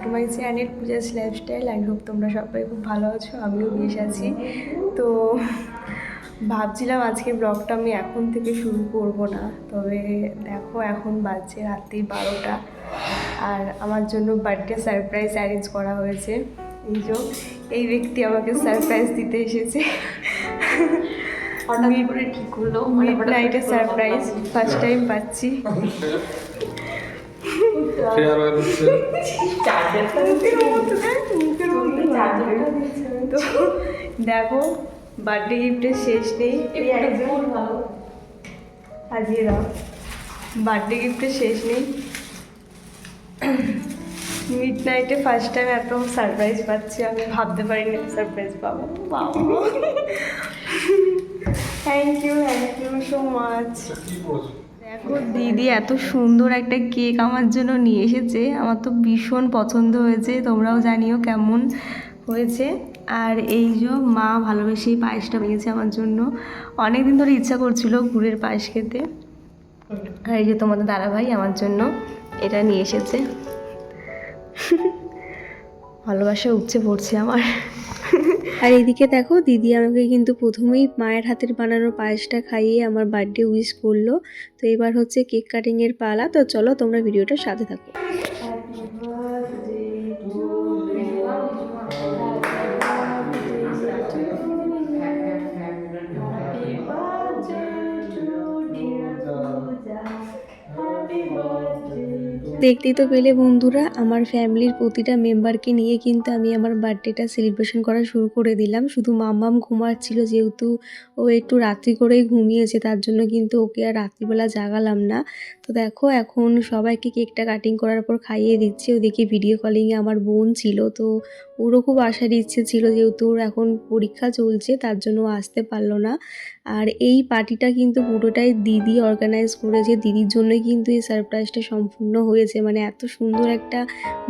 To my channel Puja's lifestyle. I hope তোমরা সবাই খুব ভালো আছো, আমিও বেশ আছি। তো ভাবছিলাম আজকে ব্লগটা আমি এখন থেকে শুরু করব না, তবে দেখো এখন বাজছে রাত্রি 12টা আর আমার জন্য বার্থডে সারপ্রাইজ অ্যারেঞ্জ করা হয়েছে। এই ব্যক্তি আমাকে সারপ্রাইজ দিতে এসেছে। হঠাৎ করে ঠিক হলো, মিড নাইটে সারপ্রাইজ ফার্স্ট টাইম পাচ্ছি। তো দেখো বার্থডে গিফটের শেষ নেই, হাজিয়ে দাও। বার্থডে গিফটের শেষ নেই। মিড নাইটে ফার্স্ট টাইম এত সারপ্রাইজ পাচ্ছি, আমি ভাবতে পারিনি সারপ্রাইজ পাবো। বাবা থ্যাংক ইউ সো মাচ। দেখো দিদি এত সুন্দর একটা কেক আমার জন্য নিয়ে এসেছে, আমার তো ভীষণ পছন্দ হয়েছে, তোমরাও জানিও কেমন হয়েছে। আর এই যে মা ভালোবেসেই পায়েসটা ভেঙেছে আমার জন্য, অনেক দিন ধরে ইচ্ছা করছিল গুড়ের পায়েস খেতে। আর এই যে তোমাদের দাদাভাই আমার জন্য এটা নিয়ে এসেছে। ভালোবাসা উপচে পড়ছে আমার। আর এদিকে দেখো দিদি আমাকে কিন্তু প্রথমেই মায়ের হাতের বানানো পায়েসটা খাইয়ে আমার বার্থডে উইশ করলো। তো এবার হচ্ছে কেক কাটিংয়ের পালা। তো চলো তোমরা ভিডিওটার সাথে থাকো। দেখতেই তো পেলে বন্ধুরা, আমার ফ্যামিলির প্রতিটা মেম্বারকে নিয়ে কিন্তু আমি আমার বার্থডেটা সেলিব্রেশন করা শুরু করে দিলাম। শুধু মাম্মাম ঘুমাচ্ছিল, যেহেতু ও একটু রাত্রি করেই ঘুমিয়েছে, তার জন্য কিন্তু ওকে আর রাত্রিবেলা জাগালাম না। তো দেখো এখন সবাইকে কেকটা কাটিং করার পর খাইয়ে দিচ্ছি। ওদিকে ভিডিও কলিংয়ে আমার বোন ছিল, তো ওরও খুব আসার ইচ্ছে ছিল, যেহেতু ওর এখন পরীক্ষা চলছে তার জন্য ও আসতে পারলো না। আর এই পার্টিটা কিন্তু পুরোটাই দিদি অর্গানাইজ করেছে, দিদির জন্যই কিন্তু এই সারপ্রাইজটা সম্পূর্ণ হয়েছে। মানে এত সুন্দর একটা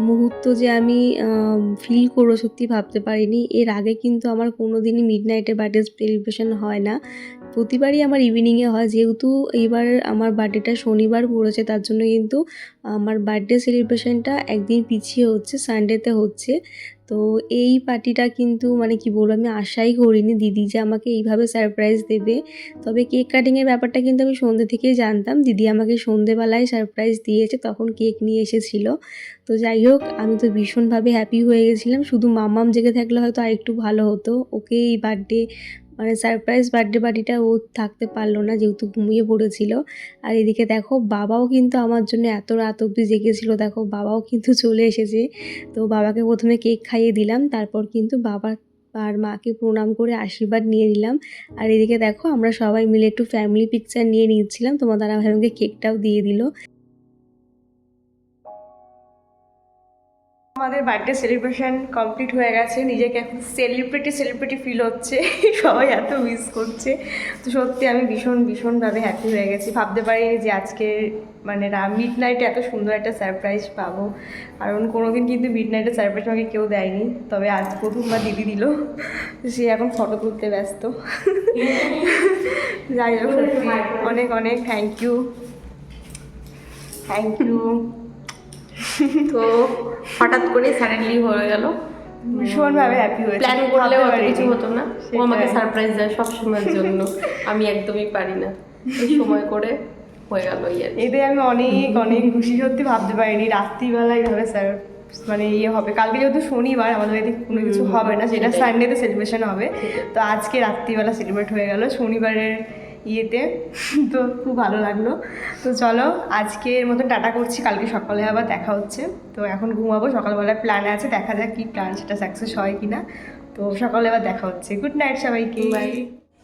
মুহূর্ত যে আমি ফিল করবো সত্যি ভাবতে পারিনি। এর আগে কিন্তু আমার কোনো দিনই মিড নাইটে বার্থডে সেলিব্রেশন হয় না, প্রতিবারই আমার ইভিনিংয়ে হয়। যেহেতু এইবার আমার বার্থডেটা শনিবার পড়েছে, তার জন্য কিন্তু আমার বার্থডে সেলিব্রেশনটা একদিন পিছিয়ে হচ্ছে, সানডেতে হচ্ছে। তো এই পার্টিটা কিন্তু মানে কি বলবো, আমি আশাই করিনি দিদি যে আমাকে এইভাবে সারপ্রাইজ দেবে। তবে কেক কাটিংয়ের ব্যাপারটা কিন্তু আমি সন্ধ্যে থেকেই জানতাম, দিদি আমাকে সন্ধ্যেবেলায় সারপ্রাইজ দিয়েছে, তখন কেক নিয়ে এসেছিলো। তো যাই হোক, আমি তো ভীষণভাবে হ্যাপি হয়ে গেছিলাম। শুধু মাম্মাম জেগে থাকলে হয়তো আরেকটু ভালো হতো। ওকে এই বার্থডে মানে সারপ্রাইজ বার্থডে পার্টিটা ও থাকতে পারলো না, যেহেতু ঘুমিয়ে পড়েছিল। আর এদিকে দেখো বাবাও কিন্তু আমার জন্য এত রাত অবধি জেগেছিল, দেখো বাবাও কিন্তু চলে এসেছে। তো বাবাকে প্রথমে কেক খাইয়ে দিলাম, তারপর কিন্তু বাবা আর মাকে প্রণাম করে আশীর্বাদ নিয়ে নিলাম। আর এদিকে দেখো আমরা সবাই মিলে একটু ফ্যামিলি পিকচার নিয়ে নিচ্ছিলাম, তোমার দাদাভাই আমাকে কেকটাও দিয়ে দিল। আমাদের বার্থডে সেলিব্রেশন কমপ্লিট হয়ে গেছে, নিজেকে এখন সেলিব্রিটি ফিল হচ্ছে। সবাই এত মিস করছে, তো সত্যি আমি ভীষণভাবে হ্যাপি হয়ে গেছি। ভাবতে পারিনি যে আজকে মানে মিড নাইটে এত সুন্দর একটা সারপ্রাইজ পাবো, কারণ কোনোদিন কিন্তু মিড নাইটে সারপ্রাইজ আমাকে কেউ দেয়নি, তবে আজ প্রথমবার দিদি দিল। সে এখন ফটো তুলতে ব্যস্ত। যাই হোক সত্যি অনেক থ্যাংক ইউ। তো হঠাৎ করে সাডেনলি হয়ে গেল, ভীষণভাবে হ্যাপি হয়েছে। প্ল্যান করলেও অত কিছু হতো না। ও আমাকে সারপ্রাইজ দেয় সব সময়ের জন্য, আমি একদমই পারি না। এই সময় করে হয়ে গেল। এতে আমি অনেক খুশি, সত্যি ভাবতে পারিনি রাত্রিবেলায় এইভাবে স্যার মানে হবে। কালকে যেহেতু শনিবার, আমাদের এদিকে কোনো কিছু হবে না, সেটা সানডেতে সেলিব্রেশন হবে। তো আজকে রাত্রিবেলা সেলিব্রেট হয়ে গেল শনিবারের ইয়েতে, তো খুব ভালো লাগলো। তো চলো আজকের মতো টাটা করছি, কালকে সকালে আবার দেখা হচ্ছে। তো এখন ঘুমাবো, সকালবেলায় প্ল্যান আছে, দেখা যাক কি প্ল্যান, সেটা সাকসেস হয় কি না। তো সকালে আবার দেখা হচ্ছে। গুড নাইট সবাইকে, বাই।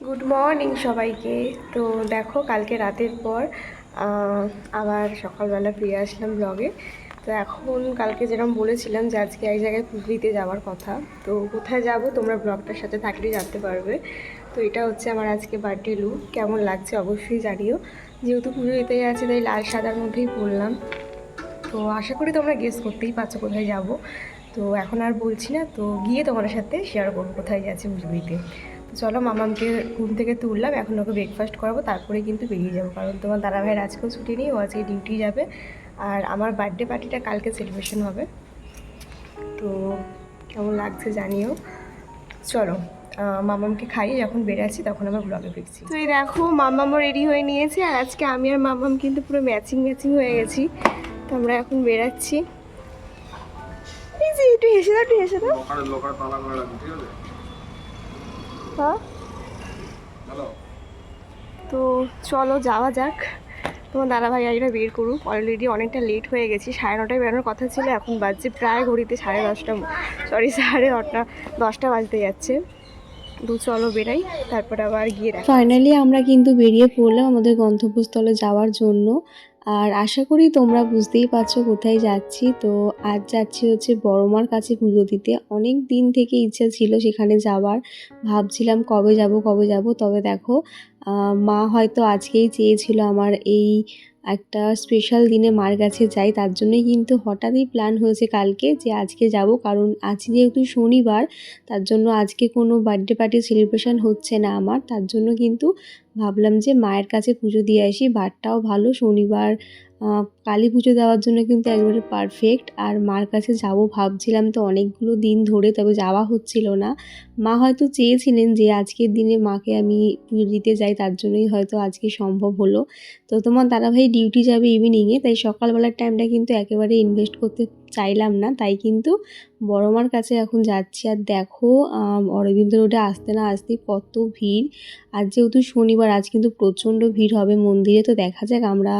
গুড মর্নিং সবাইকে। তো দেখো কালকে রাতের পর আবার সকালবেলা ফিরে আসলাম ব্লগে। তো এখন কালকে যেরকম বলেছিলাম যে আজকে এক জায়গায় পুজো দিতে যাওয়ার কথা, তো কোথায় যাব তোমরা ব্লগটার সাথে থাকলেই জানতে পারবে। তো এটা হচ্ছে আমার আজকে বার্থডে লুক, কেমন লাগছে অবশ্যই জানিও। যেহেতু পুজো দিতে যাচ্ছে তাই লাল সাদার মধ্যেই পরলাম। তো আশা করি তোমরা গেস করতেই পারছো কোথায় যাব। তো এখন আর বলছি না, তো গিয়ে তোমাদের সাথে শেয়ার করবো কোথায় যাচ্ছি পুজো দিতে। চলো মামামকে ঘুম থেকে তুললাম, এখন ওকে ব্রেকফাস্ট করাবো, তারপরে কিন্তু বেরিয়ে যাবো, কারণ তোমার দাদাভাইয়ের আজকেও ছুটি নেই, ও আজকে ডিউটি যাবে। আর আমার বার্থডে পার্টিটা কালকে সেলিব্রেশন হবে। তো কেমন লাগছে জানিও। চলো মামামকে খাইয়ে যখন বেরাচ্ছি তখন আবার ব্লগে ফিরছি। তো এই দেখো মামামও রেডি হয়ে নিয়েছে, আর আজকে আমি আর মামাম কিন্তু পুরো ম্যাচিং হয়ে গেছি। তো আমরা এখন বেরাচ্ছি। এই যে একটু হেসে দাও, একটু হেসে দাও। হ্যাঁ তো চলো যাওয়া যাক। তোমার দাদাভাই গাড়িটা বের করুক, অলরেডি অনেকটা লেট হয়ে গেছি। 9:30 বেরোনোর কথা ছিল, এখন বাজছে প্রায় ঘড়িতে 10:30, সরি 9:30, 10টা বাজতে যাচ্ছে। তো চলো বেরাই, তারপরে আবার গিয়ে দেখা। ফাইনালি আমরা কিন্তু বেরিয়ে পড়লাম আমাদের গন্তব্যস্থলে যাওয়ার জন্য। আর আশা করি তোমরা বুঝতেই পারছো কোথায় যাচ্ছি। তো আজ যাচ্ছি হচ্ছে বড়মার কাছে পুজো দিতে। অনেক দিন থেকে ইচ্ছা ছিল সেখানে যাওয়ার, ভাবছিলাম কবে যাব। তবে দেখো মা হয়তো আজকেই চেয়েছিল আমার এই একটা স্পেশাল দিনে মার কাছে যাই, তার জন্যই কিন্তু হঠাৎই প্ল্যান হয়েছে কালকে যে আজকে যাব। কারণ আজ যেহেতু শনিবার, তার জন্য আজকে কোনো বার্থডে পার্টি সেলিব্রেশন হচ্ছে না আমার। তার জন্য কিন্তু ভাবলাম যে মায়ের কাছে পুজো দিয়ে আসি। বারটাও ভালো, শনিবার কালী পুজো দেওয়ার জন্য কিন্তু একবারে পারফেক্ট। আর মার কাছে যাব ভাবছিলাম তো অনেকগুলো দিন ধরে, তবে যাওয়া হচ্ছিল না। মা হয়তো চেয়েছিলেন যে আজকের দিনে মাকে আমি পুজো দিতে যাই, তার জন্যই হয়তো আজকে সম্ভব হলো। তো তোমার দাদাভাই ডিউটি যাবে ইভিনিংয়ে, তাই সকালবেলার টাইমটা কিন্তু একেবারে ইনভেস্ট করতে চাইলাম না, তাই কিন্তু বড়মার কাছে এখন যাচ্ছি। আর দেখো অরবিন্দ রোডে আসতে না আসতেই কত ভিড়। আর যেহেতু শনিবার, আজ কিন্তু প্রচণ্ড ভিড় হবে মন্দিরে। তো দেখা যাক আমরা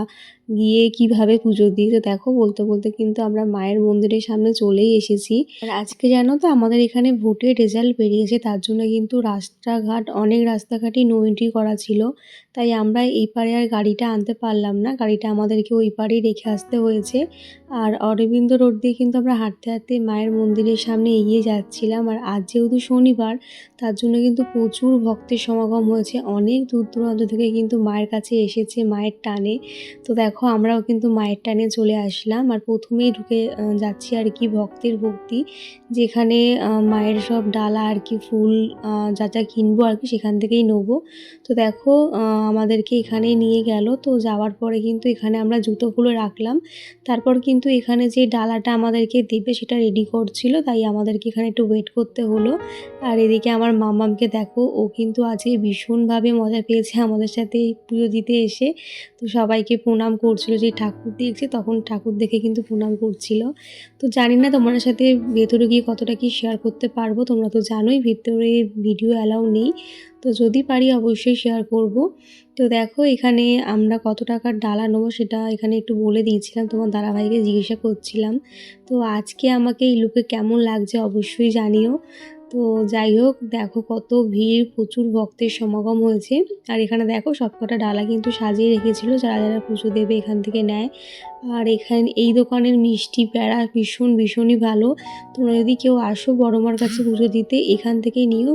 গিয়ে কিভাবে পুজো দিই। তো দেখো বলতে বলতে কিন্তু আমরা মায়ের মন্দিরের সামনে চলেই এসেছি। আর আজকে জানো তো আমাদের এখানে ভোটের রেজাল্ট বেরিয়েছে, তার জন্য কিন্তু অনেক রাস্তাঘাটই নো এন্ট্রি করা ছিল। তাই আমরা এই পারে আর গাড়িটা আনতে পারলাম না, গাড়িটা আমাদেরকে ওই পারেই রেখে আসতে হয়েছে। আর অরবিন্দ রোড দিয়ে কিন্তু আমরা হাঁটতে হাঁটতে মায়ের মন্দিরের সামনে এগিয়ে যাচ্ছিলাম। আর আজ যেহেতু শনিবার, তার জন্য কিন্তু প্রচুর ভক্তের সমাগম হয়েছে। অনেক দূর দূরান্ত থেকে কিন্তু মায়ের কাছে এসেছে মায়ের টানে। তো দেখো আমরাও কিন্তু মায়ের টানে চলে আসলাম। আর প্রথমেই ঢুকে যাচ্ছি আর কি ভক্তের ভক্তি, যেখানে মায়ের সব ডালা আর কি ফুল যা যা কিনবো আর কি সেখান থেকেই নেবো। তো দেখো আমাদেরকে এখানে নিয়ে গেল। তো যাওয়ার পরে কিন্তু এখানে আমরা জুতোগুলো রাখলাম। তারপর কিন্তু এখানে যে ডালাটা আমাদেরকে দেবে সেটা রেডি করছিল, তাই আমাদেরকে এখানে একটু ওয়েট করতে হলো। আর এদিকে আমার মামামকে দেখো, ও কিন্তু আজকে ভীষণভাবে মজা পেয়েছে আমাদের সাথে পুজো দিতে এসে। তো সবাইকে প্রণাম করছিল, যে ঠাকুর দেখছে তখন ঠাকুর দেখে কিন্তু প্রণাম করছিল। তো জানি না তোমার সাথে ভেতরে গিয়ে কতটা কি শেয়ার করতে পারবো, তোমরা তো জানোই ভেতরে ভিডিও অ্যালাউ নেই। তো যদি পারি অবশ্যই শেয়ার করব। তো দেখো এখানে আমরা কত টাকার ডালা নেবো সেটা এখানে একটু বলে দিয়েছিলাম, তোমার দাদাভাইকে জিজ্ঞাসা করছিলাম। তো আজকে আমাকে এই লুকে কেমন লাগছে অবশ্যই জানিও। তো যাই হোক দেখো কত ভিড়, প্রচুর ভক্তের সমাগম হয়েছে। আর এখানে দেখো সবকটা ডালা কিন্তু সাজিয়ে রেখেছিল, যারা যারা পুজো দেবে এখান থেকে নেয়। আর এখানে এই দোকানের মিষ্টি প্যাড়া ভীষণই ভালো। তোমরা যদি কেউ আসো বড়মার কাছে পুজো দিতে, এখান থেকে নিও,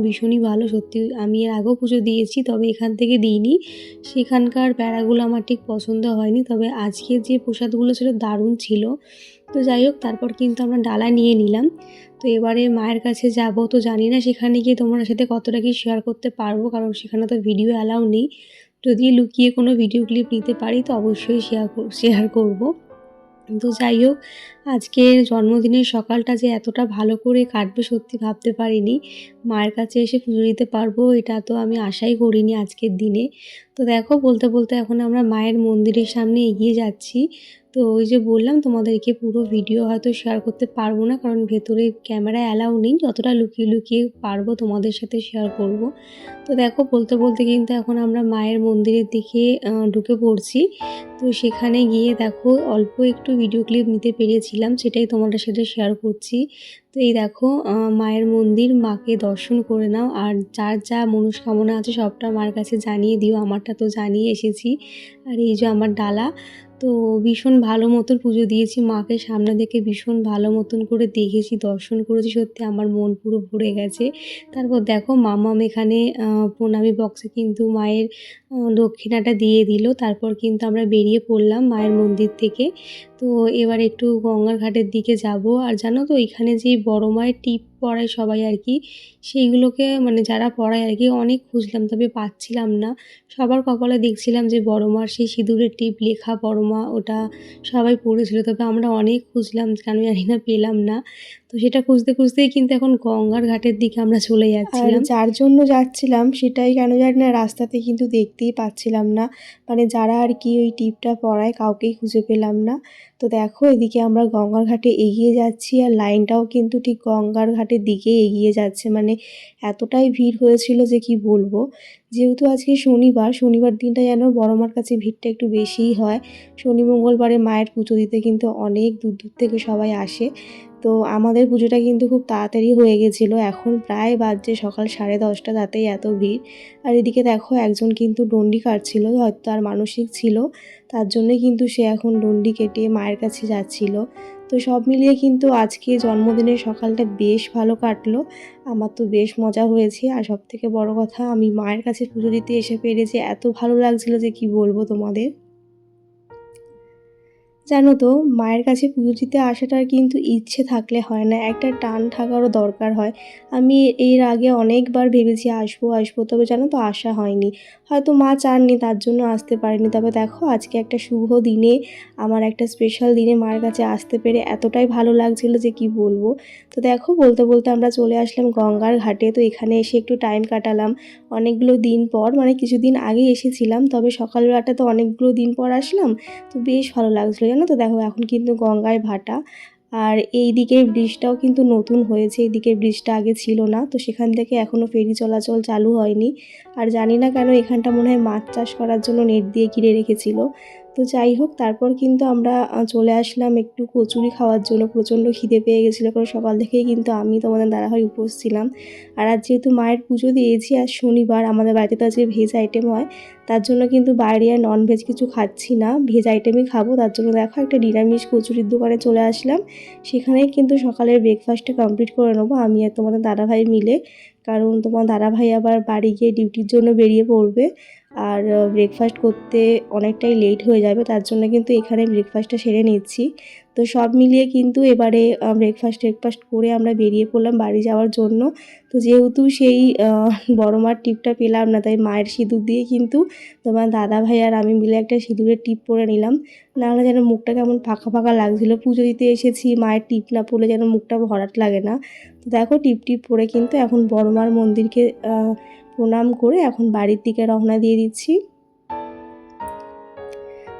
ভীষণই ভালো। সত্যি আমি এর আগেও পুজো দিয়েছি, তবে এখান থেকে দিইনি। সেখানকার প্যাড়াগুলো আমার ঠিক পছন্দ হয়নি, তবে আজকের যে প্রসাদগুলো ছিল দারুণ ছিল। তো যাই হোক তারপর কিন্তু আমরা ডালা নিয়ে নিলাম। তো এবারে মায়ের কাছে যাব। তো জানি না সেখানে গিয়ে তোমার সাথে কতটা কি শেয়ার করতে পারবো, কারণ সেখানে তো ভিডিও অ্যালাউ নেই। যদি লুকিয়ে কোনো ভিডিও ক্লিপ নিতে পারি তো অবশ্যই শেয়ার করব। তো যাই হোক আজকের জন্মদিনের সকালটা যে এতটা ভালো করে কাটবে সত্যি ভাবতে পারিনি। মায়ের কাছে এসে পুজো দিতে পারবো এটা তো আমি আশাই করিনি আজকের দিনে। তো দেখো বলতে বলতে এখন আমরা মায়ের মন্দিরের সামনে এগিয়ে যাচ্ছি। তো ওই যে বললাম তোমাদেরকে পুরো ভিডিও হয়তো শেয়ার করতে পারবো না, কারণ ভেতরে ক্যামেরা অ্যালাউ নেই। যতটা লুকিয়ে পারবো তোমাদের সাথে শেয়ার করব। তো দেখো বলতে বলতে কিন্তু এখন আমরা মায়ের মন্দিরের দিকে ঢুকে পড়ছি। তো সেখানে গিয়ে দেখো অল্প একটু ভিডিও ক্লিপ নিতে পেরেছিলাম, সেটাই তোমাদের সাথে শেয়ার করছি। তো এই দেখো মায়ের মন্দির, মাকে দর্শন করে নাও। আর যার যা মনস্কামনা আছে সবটা মার কাছে জানিয়ে দিও, আমারটা তো জানিয়ে এসেছি। আর এই যে আমার ডালা, তো ভীষণ ভালো মতন পুজো দিয়েছি মাকে সামনে থেকে, ভীষণ ভালো মতন করে দেখেছি, দর্শন করেছি, সত্যি আমার মন পুরো ভরে গেছে। তারপর দেখো মামাম এখানে প্রণামী বক্সে কিন্তু মায়ের দক্ষিণাটা দিয়ে দিল। তারপর কিন্তু আমরা বেরিয়ে পড়লাম মায়ের মন্দির থেকে। তো এবার একটু গঙ্গার ঘাটের দিকে যাব। আর জানো তো এখানে যে বড় মায়ের টিপ পড়ায় সবাই আর কি, সেইগুলোকে মানে যারা পড়ায় আর কি অনেক খুঁজলাম, তবে পাচ্ছিলাম না। সবার কপালে দেখছিলাম যে বড় মার সেই সিঁদুরের টিপ লেখা বড় মা, ওটা সবাই পড়েছিল, তবে আমরা অনেক খুঁজলাম কেন জানি না পেলাম না। তো সেটা খুঁজতে খুঁজতেই কিন্তু এখন গঙ্গার ঘাটের দিকে আমরা চলে যাচ্ছিলাম। আর যার জন্য যাচ্ছিলাম সেটাই কেন জানি না রাস্তাতে কিন্তু দেখতেই পাচ্ছিলাম না, মানে যারা আর কি ওই টিপটা পরায় কাউকেই খুঁজে পেলাম না। তো দেখো এদিকে আমরা গঙ্গার ঘাটে এগিয়ে যাচ্ছি আর লাইনটাও কিন্তু ঠিক গঙ্গার ঘাটের দিকে এগিয়ে যাচ্ছে, মানে এতটাই ভিড় হয়েছিল যে কি বলবো। যেহেতু আজকে শনিবার, শনিবার দিনটা যেন বড় মার কাছে ভিড়টা একটু বেশিই হয়। শনি মঙ্গলবারে মায়ের পুজো দিতে কিন্তু অনেক দূর দূর থেকে সবাই আসে। তো আমাদের পুজোটা কিন্তু খুব তাড়াতাড়ি হয়ে গেছিলো, এখন প্রায় বাজছে সকাল 10:30, তাতেই এত ভিড়। আর এদিকে দেখো একজন কিন্তু ডন্ডি কাটছিল, হয়তো তার মানসিক ছিল, তার জন্যই কিন্তু সে এখন ডন্ডি কেটে মায়ের কাছে যাচ্ছিল। তো সব মিলিয়ে কিন্তু আজকে জন্মদিনের সকালটা বেশ ভালো কাটলো, আমার তো বেশ মজা হয়েছে। আর সবথেকে বড় কথা, আমি মায়ের কাছে পুজো দিতে এসে পেরেছি, এত ভালো লাগছিল যে কি বলবো তোমাদের। জানো তো, মায়ের কাছে পুজো দিতে আসাটার কিন্তু ইচ্ছে থাকলে হয় না, একটা টান থাকারও দরকার হয়। আমি এর আগে অনেকবার ভেবেছি আসবো আসবো, তবে জানো তো আসা হয়নি, হয়তো মা চাননি তার জন্য আসতে পারিনি। তবে দেখো আজকে একটা শুভ দিনে, আমার একটা স্পেশাল দিনে মায়ের কাছে আসতে পেরে এতটাই ভালো লাগছিল যে কি বলবো। তো দেখো বলতে বলতে আমরা চলে আসলাম গঙ্গার ঘাটে। তো এখানে এসে একটু টাইম কাটালাম, অনেকগুলো দিন পর, মানে কিছুদিন আগে এসেছিলাম, তবে সকালবেলাটা তো অনেকগুলো দিন পর আসলাম, তো বেশ ভালো লাগছিলো জানো তো। দেখো এখন কিন্তু গঙ্গায় ভাটা, আর এই দিকের ব্রিজটাও কিন্তু নতুন হয়েছে, এই দিকের ব্রিজটা আগে ছিল না, তো সেখান থেকে এখনও ফেরি চলাচল চালু হয়নি। আর জানি না কেন এখানটা মনে হয় মাছ চাষ করার জন্য নেট দিয়ে ঘিরে রেখেছিল। তো যাই হোক, তারপর কিন্তু আমরা চলে আসলাম একটু কচুরি খাওয়ার জন্য। প্রচণ্ড খিদে পেয়ে গেছিলো, কারণ সকাল থেকেই কিন্তু আমি তোমাদের দাদাভাই উপোস ছিলাম। আর আজ যেহেতু মায়ের পুজো দিয়েছি, আর শনিবার আমাদের বাড়িতে তো আজকে ভেজ আইটেম হয়, তার জন্য কিন্তু বাইরে আর ননভেজ কিছু খাচ্ছি না, ভেজ আইটেমই খাবো। তার জন্য দেখো একটা নিরামিষ কচুরির দোকানে চলে আসলাম, সেখানেই কিন্তু সকালের ব্রেকফাস্টটা কমপ্লিট করে নেবো আমি আর তোমাদের দাদাভাই মিলে, কারণ তোমার দাদাভাই আবার বাড়ি গিয়ে ডিউটির জন্য বেরিয়ে পড়বে, আর ব্রেকফাস্ট করতে অনেকটাই লেট হয়ে যাবে, তার জন্য কিন্তু এখানে ব্রেকফাস্টটা সেরে নিচ্ছি। তো সব মিলিয়ে কিন্তু এবারে ব্রেকফাস্ট করে আমরা বেরিয়ে পড়লাম বাড়ি যাওয়ার জন্য। তো যেহেতু সেই বড় মার টিপটা পেলাম না, তাই মায়ের সিঁদুর দিয়ে কিন্তু তোমার দাদাভাই আর আমি মিলে একটা সিঁদুরের টিপ পরে নিলাম, নাহলে যেন মুখটা কেমন ফাঁকা ফাঁকা লাগছিলো। পুজো দিতে এসেছি, মায়ের টিপ না পরলে যেন মুখটা ভরাট লাগে না। তো দেখো টিপ পরে কিন্তু এখন বড় মার মন্দিরকে প্রণাম করে এখন বাড়ির দিকে রওনা দিয়ে দিচ্ছি।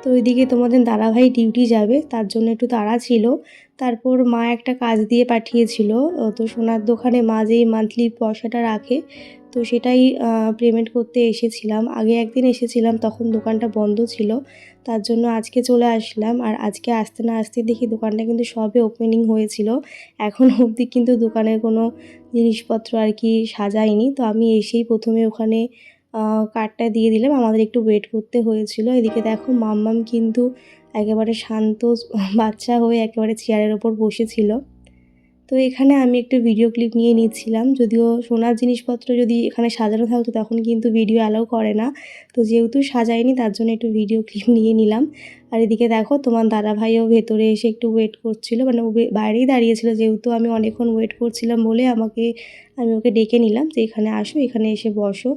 তো ওইদিকে তোমাদের দাদাভাই ডিউটি যাবে, তার জন্য একটু তাড়া ছিল। তারপর মা একটা কাজ দিয়ে পাঠিয়েছিল, তো সোনার দোকানে মা যেই মান্থলি পয়সাটা রাখে, তো সেটাই পেমেন্ট করতে এসেছিলাম। আগে একদিন এসেছিলাম, তখন দোকানটা বন্ধ ছিল, তার জন্য আজকে চলে আসলাম। আর আজকে আসতে না আসতে দেখি দোকানটা কিন্তু সবে ওপেনিং হয়েছিল, এখন অবধি কিন্তু দোকানের কোনো জিনিসপত্র আর কি সাজায়নি। তো আমি এসেই প্রথমে ওখানে কার্ডটা দিয়ে দিলাম, আমাদের একটু ওয়েট করতে হয়েছিল। এদিকে দেখো মাম্মাম কিন্তু একেবারে শান্ত বাচ্চা হয়ে একেবারে চেয়ারের ওপর বসেছিল। তো এখানে আমি একটু ভিডিও ক্লিপ নিয়ে নিচ্ছিলাম, যদিও সোনার জিনিসপত্র যদি এখানে সাজানো থাকতো তখন কিন্তু ভিডিও অ্যালাউ করে না, তো যেহেতু সাজায়নি তার জন্য একটু ভিডিও ক্লিপ নিয়ে নিলাম। আর এদিকে দেখো তোমার দাদাভাইও ভেতরে এসে একটু ওয়েট করছিল, মানে ও বাইরেই দাঁড়িয়েছিল, যেহেতু আমি অনেকক্ষণ ওয়েট করছিলাম বলে আমি ওকে ডেকে নিলাম যে এখানে আসো, এখানে এসে বসো।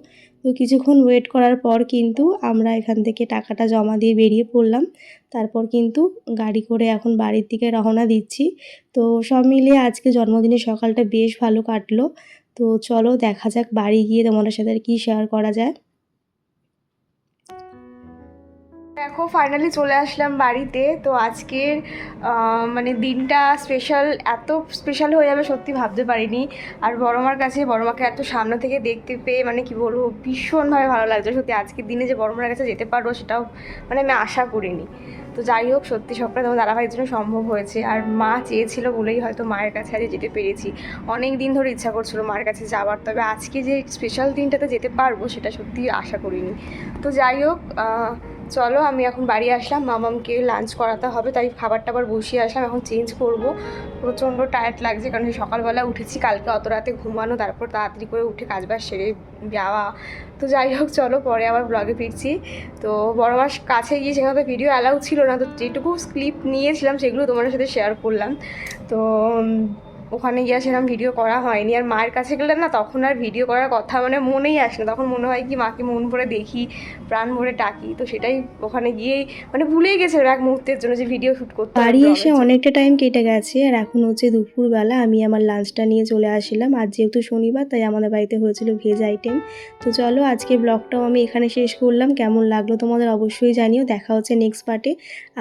তো কিছুক্ষণ ওয়েট করার পর কিন্তু আমরা এখান থেকে টাকাটা জমা দিয়ে বেরিয়ে পড়লাম। তারপর কিন্তু গাড়ি করে এখন বাড়ির দিকে রওনা দিচ্ছি। তো সব মিলিয়ে আজকে জন্মদিনের সকালটা বেশ ভালো কাটলো। তো চলো দেখা যাক বাড়ি গিয়ে তোমাদের সাথে আর কি শেয়ার করা যায়। দেখো ফাইনালি চলে আসলাম বাড়িতে। তো আজকের মানে দিনটা এত স্পেশাল হয়ে যাবে সত্যি ভাবতে পারিনি। আর বড়মার কাছে বড়মাকে এত সামনে থেকে দেখতে পেয়ে মানে কি বলবো, ভীষণভাবে ভালো লাগছে সত্যি। আজকের দিনে যে বড়মার কাছে যেতে পারবো সেটাও মানে আমি আশা করিনি। তো যাই হোক, সত্যি সবটা তোমার দাদাভাইয়ের জন্য সম্ভব হয়েছে, আর মা চেয়েছিল বলেই হয়তো মায়ের কাছে আজ যেতে পেরেছি। অনেক দিন ধরে ইচ্ছা করছিল মায়ের কাছে যাওয়ার, তবে আজকে যে স্পেশাল দিনটাতে যেতে পারবো সেটা সত্যি আশা করিনি। তো যাই হোক, চলো আমি এখন বাড়ি আসলাম, মামামকে লাঞ্চ করাতে হবে, তাই খাবার টাবার বসিয়ে আসলাম, এখন চেঞ্জ করব। প্রচণ্ড টায়ার্ড লাগছে, কারণ সকালবেলা উঠেছি কালকে অত রাতে ঘুমানো, তারপর তাড়াতাড়ি করে উঠে কাজবাজ সেরে যাওয়া। তো যাই হোক চলো, পরে আবার ব্লগে ফিরছি। তো বড় মাস কাছে গিয়ে সেখানে তো ভিডিও অ্যালাউ ছিল না, তো যেটুকু ক্লিপ নিয়েছিলাম সেগুলো তোমাদের সাথে শেয়ার করলাম। তো ওখানে গিয়ে সেরকম ভিডিও করা হয়নি। আর মায়ের কাছে গেলে না তখন আর ভিডিও করার কথা মানে মনেই আসে না, তখন মনে হয় কি মাকে মন ভরে দেখি, প্রাণ ভরে ডাকি। তো সেটাই ওখানে গিয়েই মানে ভুলেই গেছে এক মুহূর্তের জন্য যে ভিডিও শ্যুট করতে হবে বাড়ি vlog এসে এর জন্য। অনেকটা টাইম কেটে গেছে আর এখন হচ্ছে দুপুরবেলা। আমি আমার লাঞ্চটা নিয়ে চলে আসলাম। আজ যেহেতু শনিবার তাই আমাদের বাড়িতে হয়েছিল ভেজ আইটেম। তো চলো আজকে ব্লগটাও আমি এখানে শেষ করলাম। কেমন লাগলো তোমাদের অবশ্যই জানিও। দেখা হচ্ছে নেক্সট পার্টে।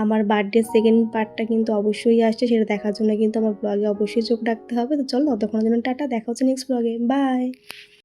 আমার বার্থডে সেকেন্ড পার্টটা কিন্তু অবশ্যই আসছে, সেটা দেখার জন্য কিন্তু আমার ব্লগে অবশ্যই চোখ রাখতে হবে। তো চলো ততক্ষণের জন্য টাটা, দেখা হচ্ছে নেক্সট ব্লগে, বাই।